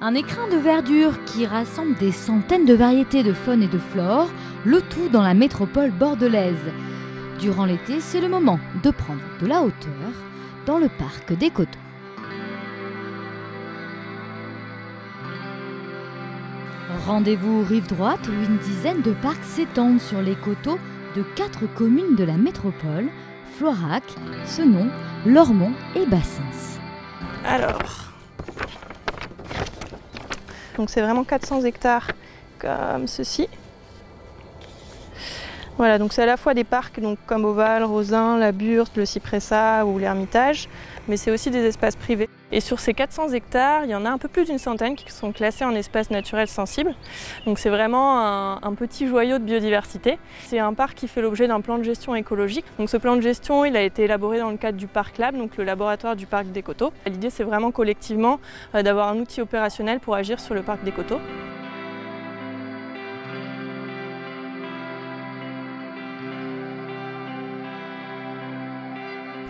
Un écrin de verdure qui rassemble des centaines de variétés de faune et de flore, le tout dans la métropole bordelaise. Durant l'été, c'est le moment de prendre de la hauteur dans le parc des Coteaux. Rendez-vous rive droite où une dizaine de parcs s'étendent sur les coteaux de 4 communes de la métropole, Floirac, Senon, Lormont et Bassens. Alors, donc c'est vraiment 400 hectares comme ceci. Voilà, donc c'est à la fois des parcs donc comme Oval, Rosin, la Burte, le Cypressa ou l'Hermitage, mais c'est aussi des espaces privés. Et sur ces 400 hectares, il y en a un peu plus d'une centaine qui sont classés en espaces naturels sensibles. Donc c'est vraiment un petit joyau de biodiversité. C'est un parc qui fait l'objet d'un plan de gestion écologique. Donc ce plan de gestion, il a été élaboré dans le cadre du Parc Lab, donc le laboratoire du parc des Coteaux. L'idée, c'est vraiment collectivement d'avoir un outil opérationnel pour agir sur le parc des Coteaux.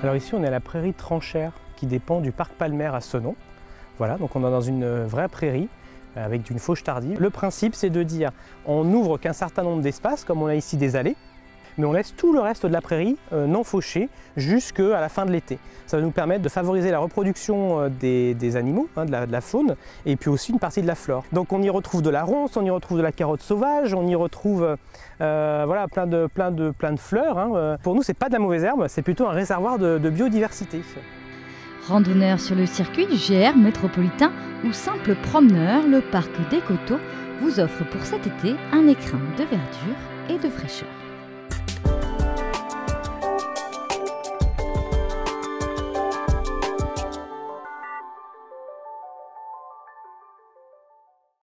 Alors ici, on est à la prairie Tranchère qui dépend du parc Palmer à Senon. Voilà, donc on est dans une vraie prairie avec une fauche tardive. Le principe, c'est de dire on n'ouvre qu'un certain nombre d'espaces, comme on a ici des allées, mais on laisse tout le reste de la prairie non fauché jusqu'à la fin de l'été. Ça va nous permettre de favoriser la reproduction des animaux, de la faune, et puis aussi une partie de la flore. Donc on y retrouve de la ronce, on y retrouve de la carotte sauvage, on y retrouve voilà, plein de fleurs. Pour nous, c'est pas de la mauvaise herbe, c'est plutôt un réservoir de biodiversité. Randonneur sur le circuit du GR métropolitain ou simple promeneur, le parc des Coteaux vous offre pour cet été un écrin de verdure et de fraîcheur.